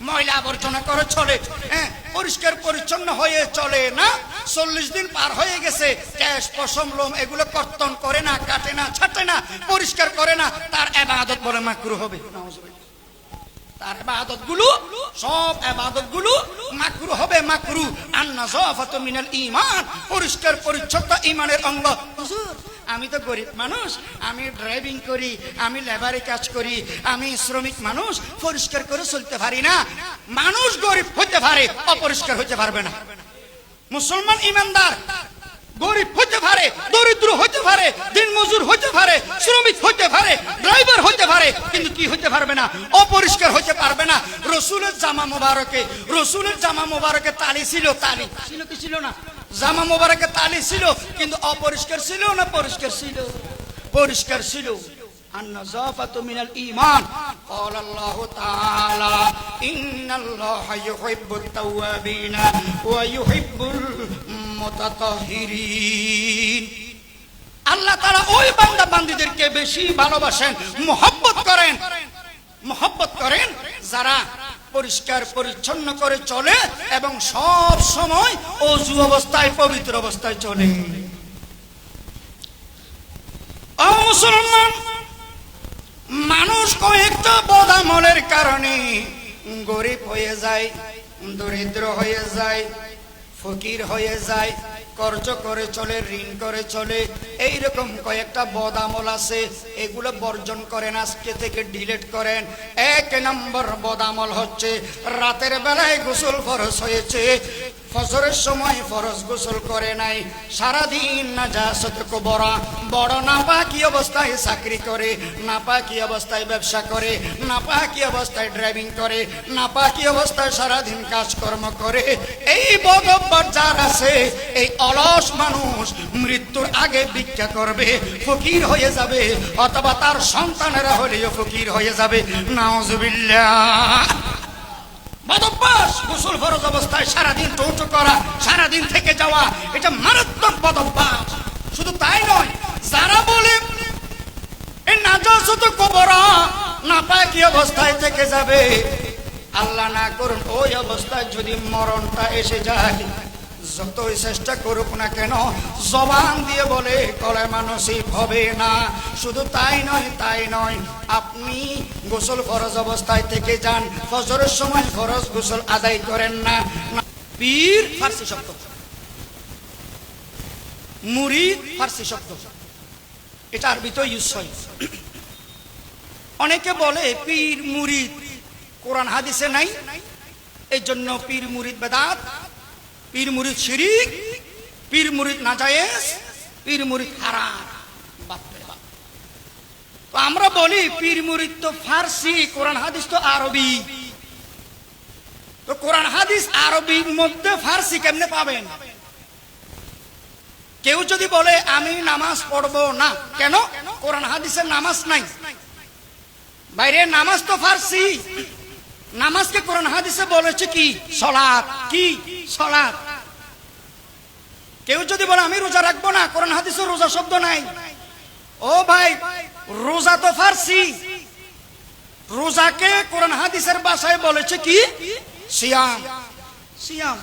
ময়লা আবর্জনা করে চলে, পরিষ্কার পরিচ্ছন্ন হয়ে চলে না। 40 দিন পার হয়ে গেছে, কেশ পশম লোম এগুলো কর্তন করে না, কাটে না, ছাটে না, পরিষ্কার করে না, তার ইবাদত বলে মাকরুহ হবে। তার ইবাদতগুলো, সব ইবাদতগুলো মাকরুহ হবে, মাকরুহ। আন-নাযাফাতু মিনাল ঈমান, পরিষ্কার পরিচ্ছন্নতা ঈমানের অঙ্গ। হুজুর, আমি তো গরিব মানুষ, আমি ড্রাইভিং করি, আমি লেবারে কাজ করি, আমি শ্রমিক মানুষ, পরিষ্কার করে চলতে পারি না। মানুষ গরিব হতে পারে, অপরিষ্কার হতে পারবে না। মুসলমান ইমানদার গরিব হতে পারে, দরিদ্র হতে পারে, দিনমজুর হতে পারে, শ্রমিক হতে পারে, ড্রাইভার হতে পারে, কিন্তু কি হতে পারবে না? অপরিষ্কার হতে পারবে না। রসুলের জামা মোবারকে তালি ছিল, তালি ছিল কি ছিল না? জামা মোবারকে তালি ছিল, কিন্তু অপরিষ্কার ছিল না পরিষ্কার ছিল? পরিষ্কার ছিল। النظافة من الإيمان قال الله تعالى إن الله يحب التوابين ويحب المتطهرين। আল্লাহ তাআলা ওই বান্দা বান্দীদেরকে বেশি ভালোবাসেন, মহব্বত করেন যারা পরিষ্কার পরিচ্ছন্ন করে চলে এবং সব সময় ওযু অবস্থায়, পবিত্র অবস্থায় চলে। ও মুসলমান, মানুষ কয়েকটা বদামলের কারণে গরিব হয়ে যায়, দরিদ্র হয়ে যায়, ফকির হয়ে যায়, কর্জ করে চলে, ঋণ করে চলে। এইরকম কয়েকটা বদামল আছে, এগুলো বর্জন করেন, আজকে থেকে ডিলিট করেন। 1 নম্বর বদামল হচ্ছে রাতের বেলায় গোসল ফরজ হয়েছে, ফজরের সময় ফরজ গোসল করে নাই, সারাদিন নাজাসত কুবরা, বড় নাপাকি অবস্থায় চাকরি করে, নাপাকি অবস্থায় ব্যবসা করে, নাপাকি অবস্থায় ড্রাইভিং করে, নাপাকি অবস্থায় সারাদিন কাজকর্ম করে। এই বদঅভ্যাস যার আছে, এই অলস মানুষ মৃত্যুর আগে ভিক্ষা করবে, ফকির হয়ে যাবে, অথবা তার সন্তানেরা হলেও ফকির হয়ে যাবে। নাউজুবিল্লাহ। বদঅভ্যাস, গোসল ফরজ অবস্থায় সারাদিন টৌটো করা, সারাদিন থেকে যাওয়া, এটা মারাত্মক বদঅভ্যাস। শুধু তাই নয়, যারা বলে এই নাজাসত কুবরা, নাপাকি অবস্থায় থেকে যাবে, আল্লাহ না করুন ওই অবস্থায় যদি মরণটা এসে যায়, যতই চেষ্টা করুক না কেন জবান দিয়ে বলে কলেমা নসিব হবে না। শুধু তাই নয়, আপনি গোসল ফরজ অবস্থায় থেকে যান, ফজরের সময় ফরজ গোসল আদায় করেন না। পীর ফার্সি শব্দ, মুরিদ ফার্সি শব্দ, এটা আরবিতে ইউজ হয়। অনেকে বলে পীর মুরিদ কোরআন হাদিসে নাই, এই জন্য পীর মুরিদ বেদাত, পীর মুরিদ শিরিক, পীর মুরিদ নাজায়েজ, পীর মুরিদ হারাম। বাপরে বাপ। তো আমরা বলি পীর মুরিদ তো ফার্সি, কোরআন হাদিস তো আরবি। তো কোরআন হাদিস আরবির মধ্যে ফার্সি কেমনে পাবেন? কেউ যদি বলে আমি নামাজ পড়বো না, কেন? কোরআন হাদিসের নামাজ নাই। বাইরে নামাজ তো ফার্সি, নামাজকে কোরআন হাদিসে বলেছে কি? সালাত। কি? সালাত। কেউ যদি বলে আমি রোজা রাখবো না, কোরআন হাদিসে রোজা শব্দ নাই। ও ভাই, রোজা তো ফার্সি, রোজাকে কোরআন হাদিসের ভাষায় বলেছে কি? সিয়াম। সিয়াম